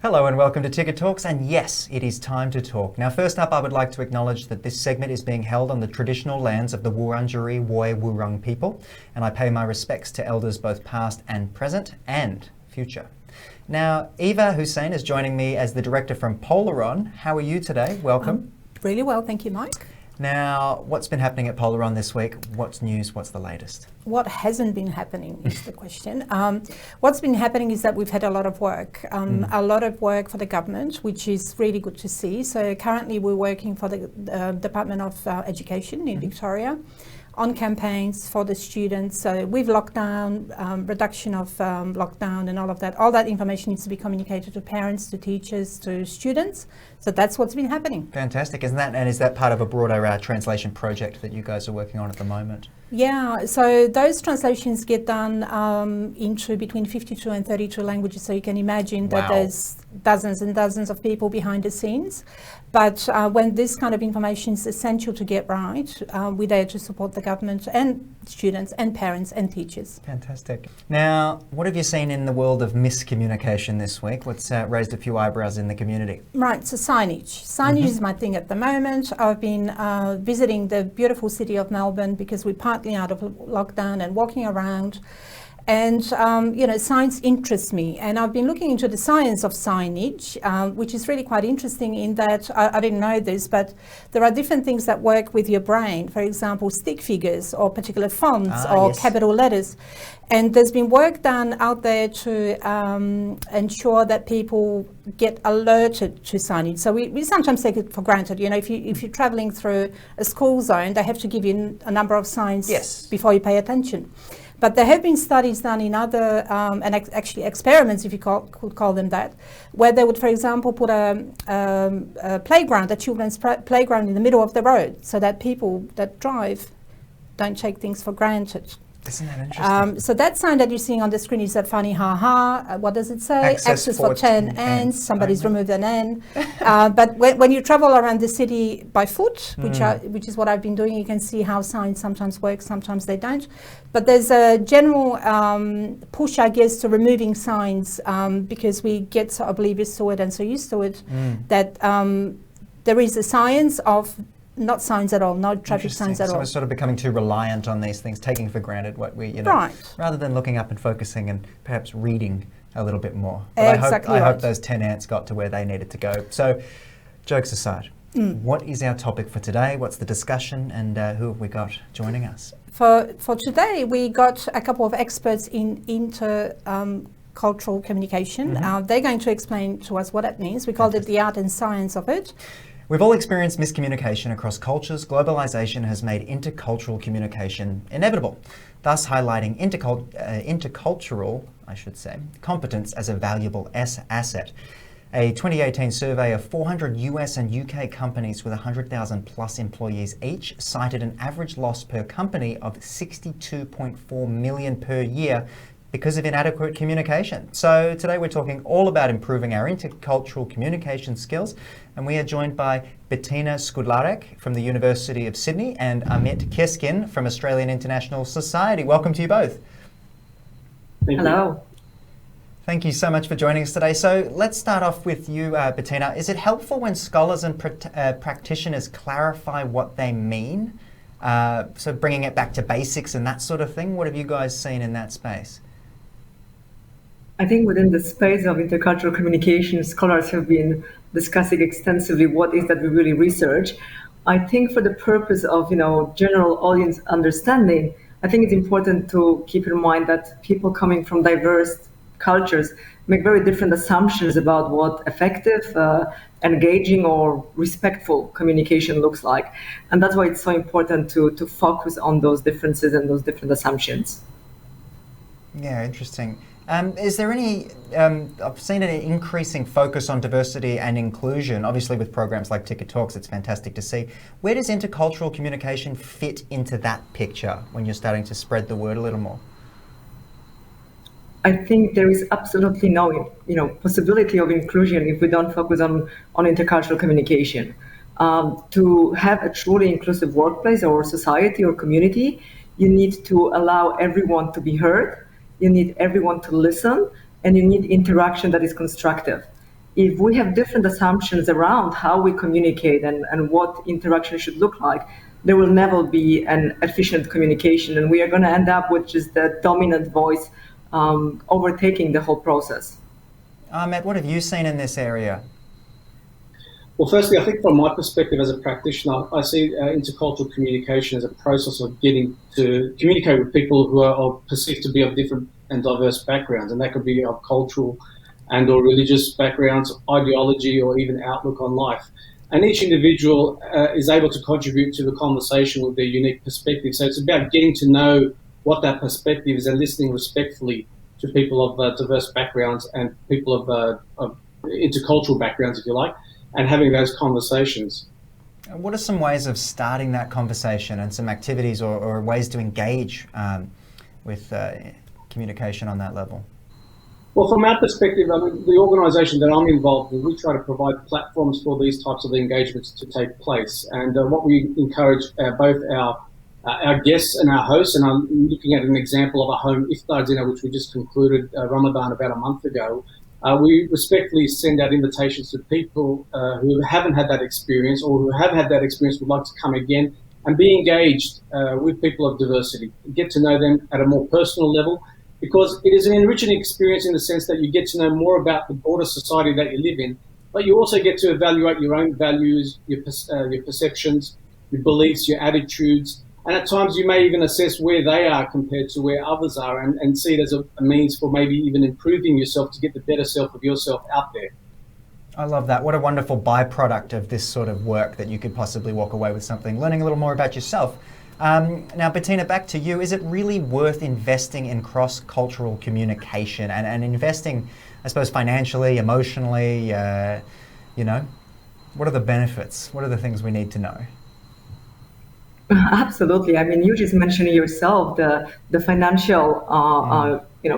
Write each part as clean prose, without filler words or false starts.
Hello and welcome to Ticket Talks, and yes, it is time to talk. Now first up, I would like to acknowledge that this segment is being held on the traditional lands of the Wurundjeri Woi-wurrung people, and I pay my respects to elders both past and present and future. Now, Eva Hussein is joining me as the director from Polaron. How are you today? Welcome. Really well, thank you, Mike. Now, what's been happening at Polaron this week? What's news? What's the latest? What hasn't been happening is the question. What's been happening is that we've had a lot of work for the government, which is really good to see. So currently we're working for the Department of Education in Victoria on campaigns for the students. So with lockdown, reduction of lockdown and all of that, all that information needs to be communicated to parents, to teachers, to students. So that's what's been happening. Fantastic, isn't that? And is that part of a broader translation project that you guys are working on at the moment? Yeah, so those translations get done into between 52 and 32 languages. So you can imagine that there's dozens and dozens of people behind the scenes. But when this kind of information is essential to get right, we're there to support the government and students and parents and teachers. Fantastic. Now, what have you seen in the world of miscommunication this week? What's raised a few eyebrows in the community? Right, so signage. Signage is my thing at the moment. I've been visiting the beautiful city of Melbourne because we're partly out of lockdown and walking around. And, science interests me. And I've been looking into the science of signage, which is really quite interesting in that, I didn't know this, but there are different things that work with your brain. For example, stick figures or particular fonts or capital letters. And there's been work done out there to ensure that people get alerted to signage. So we sometimes take it for granted. You know, if you're traveling through a school zone, they have to give you a number of signs before you pay attention. But there have been studies done in other, and actually experiments, if you could call them that, where they would, for example, put a playground, a children's playground in the middle of the road, so that people that drive don't take things for granted. Isn't that interesting? So that sign that you're seeing on the screen is that funny ha-ha. What does it say? Access for 10 N's. Somebody's removed an N. But when you travel around the city by foot, which is what I've been doing, you can see how signs sometimes work, sometimes they don't. But there's a general push, I guess, to removing signs because we get so oblivious to it and so used to it that there is a science of not signs at all, no traffic signs at all. So we're sort of becoming too reliant on these things, taking for granted what we, rather than looking up and focusing and perhaps reading a little bit more. But I hope those 10 ants got to where they needed to go. So, jokes aside, what is our topic for today? What's the discussion, and who have we got joining us? For today, we got a couple of experts in intercultural communication. They're going to explain to us what that means. We called it the art and science of it. We've all experienced miscommunication across cultures. Globalization has made intercultural communication inevitable, thus highlighting intercultural, competence as a valuable asset. A 2018 survey of 400 US and UK companies with 100,000 plus employees each cited an average loss per company of 62.4 million per year because of inadequate communication. So today we're talking all about improving our intercultural communication skills, and we are joined by Betina Szkudlarek from the University of Sydney and Ahmet Keskin from Australian International Society. Welcome to you both. Hello. Thank you so much for joining us today. So let's start off with you, Betina. Is it helpful when scholars and practitioners clarify what they mean? So bringing it back to basics and that sort of thing. What have you guys seen in that space? I think within the space of intercultural communication, scholars have been discussing extensively what is that we really research. I think for the purpose of, general audience understanding, I think it's important to keep in mind that people coming from diverse cultures make very different assumptions about what effective, engaging or respectful communication looks like. And that's why it's so important to focus on those differences and those different assumptions. Yeah, interesting. Is there any, I've seen an increasing focus on diversity and inclusion, obviously with programs like Ticket Talks, it's fantastic to see. Where does intercultural communication fit into that picture when you're starting to spread the word a little more? I think there is absolutely no, possibility of inclusion if we don't focus on intercultural communication. To have a truly inclusive workplace or society or community, you need to allow everyone to be heard. You need everyone to listen, and you need interaction that is constructive. if we have different assumptions around how we communicate and what interaction should look like, there will never be an efficient communication, and we are going to end up with just the dominant voice overtaking the whole process. Ahmet, what have you seen in this area? Well, firstly, I think from my perspective as a practitioner, I see intercultural communication as a process of getting to communicate with people who are perceived to be of different and diverse backgrounds, and that could be of cultural and or religious backgrounds, ideology, or even outlook on life. And each individual is able to contribute to the conversation with their unique perspective. So it's about getting to know what that perspective is and listening respectfully to people of diverse backgrounds and people of intercultural backgrounds, if you like, and having those conversations. What are some ways of starting that conversation and some activities or ways to engage with communication on that level? Well, from our perspective, I mean, the organisation that I'm involved in, we try to provide platforms for these types of engagements to take place. And what we encourage both our guests and our hosts, and I'm looking at an example of a home iftar dinner, which we just concluded Ramadan about a month ago. We respectfully send out invitations to people who haven't had that experience or who have had that experience would like to come again and be engaged with people of diversity, get to know them at a more personal level, because it is an enriching experience in the sense that you get to know more about the broader society that you live in, but you also get to evaluate your own values, your perceptions, your beliefs, your attitudes, and at times you may even assess where they are compared to where others are and see it as a means for maybe even improving yourself to get the better self of yourself out there. I love that. What a wonderful byproduct of this sort of work that you could possibly walk away with something, learning a little more about yourself. Now, Betina, back to you. Is it really worth investing in cross-cultural communication and investing, I suppose, financially, emotionally, what are the benefits? What are the things we need to know? Absolutely. I mean, you just mentioned yourself the financial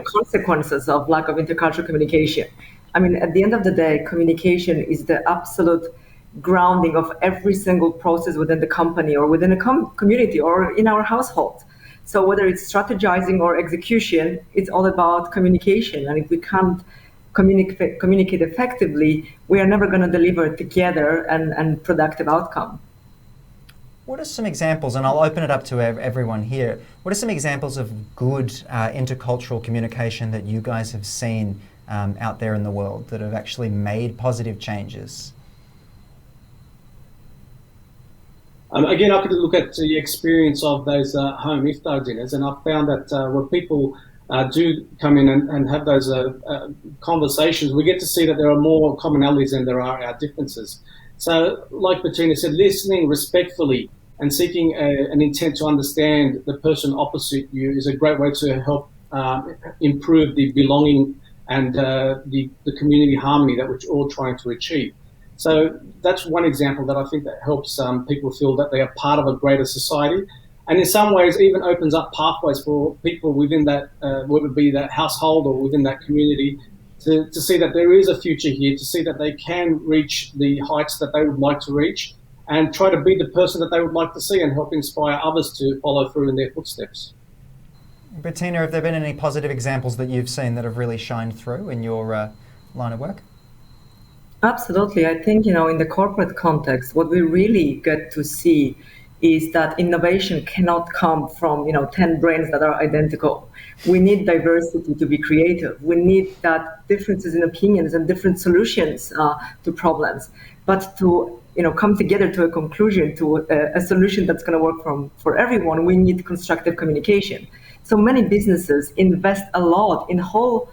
consequences of lack of intercultural communication. I mean, at the end of the day, communication is the absolute grounding of every single process within the company or within a community or in our household. So whether it's strategizing or execution, it's all about communication. And if we can't communicate effectively, we are never going to deliver together and productive outcome. What are some examples, and I'll open it up to everyone here, what are some examples of good intercultural communication that you guys have seen out there in the world that have actually made positive changes? Again, I could look at the experience of those home iftar dinners, and I've found that when people do come in and have those conversations, we get to see that there are more commonalities than there are our differences. So, like Betina said, listening respectfully and seeking an intent to understand the person opposite you is a great way to help improve the belonging and the community harmony that we're all trying to achieve. So that's one example that I think that helps people feel that they are part of a greater society, and in some ways even opens up pathways for people within that, whether it be that household or within that community, to see that there is a future here, to see that they can reach the heights that they would like to reach and try to be the person that they would like to see and help inspire others to follow through in their footsteps. Betina, have there been any positive examples that you've seen that have really shined through in your line of work? Absolutely. I think, in the corporate context, what we really get to see is that innovation cannot come from, 10 brains that are identical. We need diversity to be creative. We need that differences in opinions and different solutions to problems. But to, come together to a conclusion, to a solution that's going to work for everyone, we need constructive communication. So many businesses invest a lot in a whole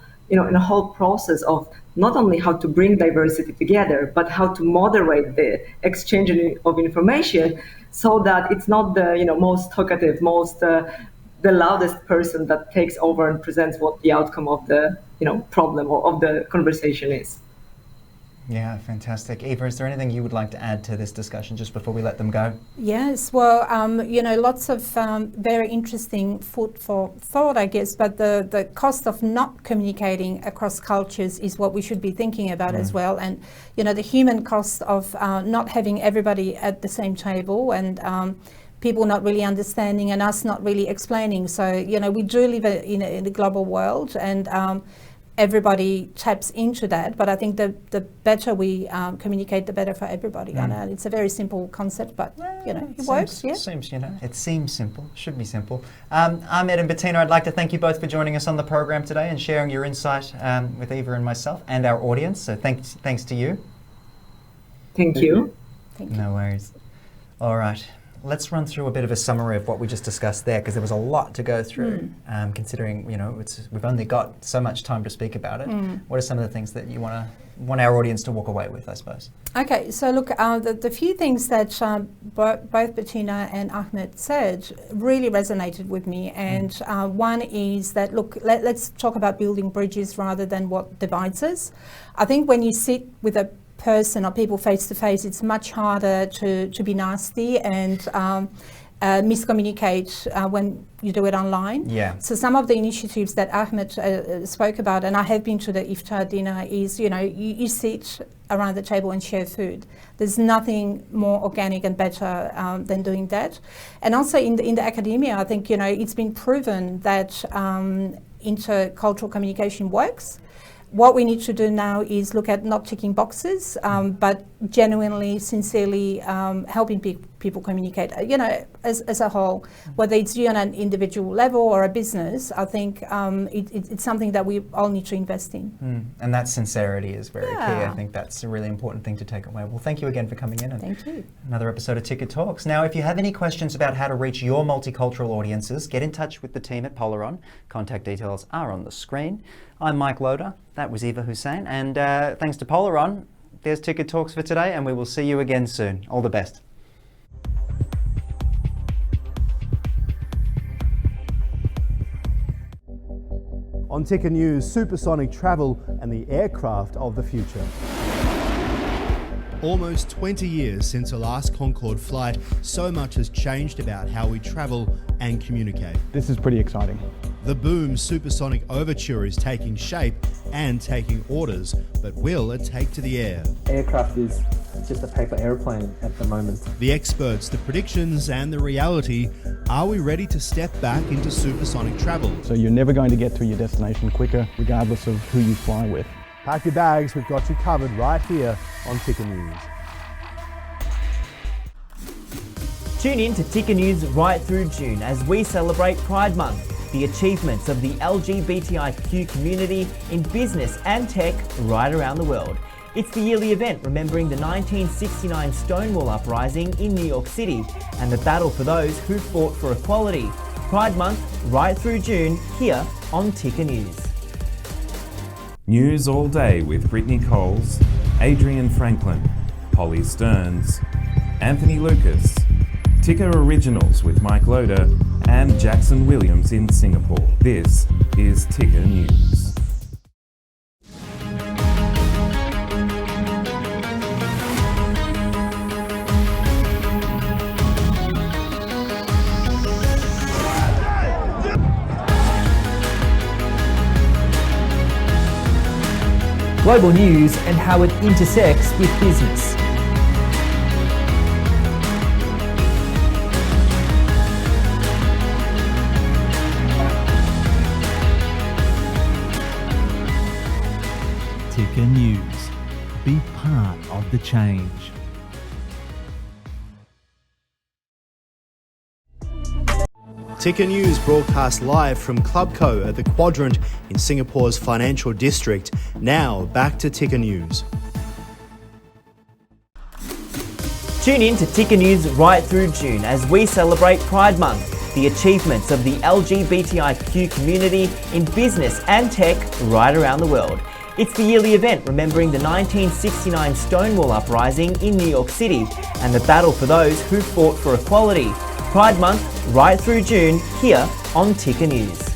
process of not only how to bring diversity together, but how to moderate the exchange of information so that it's not the most talkative, the loudest person that takes over and presents what the outcome of the problem or of the conversation is. Yeah, fantastic. Eva, is there anything you would like to add to this discussion just before we let them go? Yes, well, lots of very interesting food for thought, I guess, but the cost of not communicating across cultures is what we should be thinking about as well. And, the human cost of not having everybody at the same table and people not really understanding and us not really explaining. So, we do live in a global world, and everybody taps into that. But I think the better we communicate, the better for everybody. I know it's a very simple concept, but it works. Yeah. It seems simple. Should be simple. Ahmet and Betina, I'd like to thank you both for joining us on the program today and sharing your insight with Eva and myself and our audience. So thanks to you. Thank you. No worries. All right. Let's run through a bit of a summary of what we just discussed there, because there was a lot to go through, considering, we've only got so much time to speak about it. What are some of the things that you want our audience to walk away with, I suppose? Okay, so look, the few things that both Betina and Ahmet said really resonated with me. And one is that, look, let's talk about building bridges rather than what divides us. I think when you sit with a person or people face to face, it's much harder to be nasty and miscommunicate when you do it online. Yeah. So some of the initiatives that Ahmet spoke about, and I have been to the iftar dinner, is you sit around the table and share food. There's nothing more organic and better than doing that. And also in the academia, I think it's been proven that intercultural communication works. What we need to do now is look at not ticking boxes, but genuinely, sincerely helping people communicate, as a whole, whether it's on an individual level or a business. I think it's something that we all need to invest in. And that sincerity is very key. I think that's a really important thing to take away. Well, thank you again for coming in. And thank you. Another episode of Ticket Talks. Now, if you have any questions about how to reach your multicultural audiences, get in touch with the team at Polaron. Contact details are on the screen. I'm Mike Loader. That was Eva Hussein. And thanks to Polaron, there's Ticket Talks for today, and we will see you again soon. All the best. On Ticker News, supersonic travel and the aircraft of the future. Almost 20 years since the last Concorde flight, so much has changed about how we travel and communicate. This is pretty exciting. The Boom Supersonic Overture is taking shape and taking orders, but will it take to the air? Aircraft is just a paper airplane at the moment. The experts, the predictions and the reality. Are we ready to step back into supersonic travel? So you're never going to get to your destination quicker, regardless of who you fly with. Pack your bags, we've got you covered right here on Ticker News. Tune in to Ticker News right through June as we celebrate Pride Month, the achievements of the LGBTIQ community in business and tech right around the world. It's the yearly event remembering the 1969 Stonewall Uprising in New York City and the battle for those who fought for equality. Pride Month right through June here on Ticker News. News all day with Brittany Coles, Adrian Franklin, Holly Stearns, Anthony Lucas, Ticker Originals with Mike Loader and Jackson Williams in Singapore. This is Ticker News. Global news and how it intersects with business. Ticker News. Be part of the change. Ticker News broadcast live from Clubco at the Quadrant in Singapore's financial district. Now back to Ticker News. Tune in to Ticker News right through June as we celebrate Pride Month, the achievements of the LGBTIQ community in business and tech right around the world. It's the yearly event remembering the 1969 Stonewall Uprising in New York City and the battle for those who fought for equality. Pride Month right through June here on Ticker News.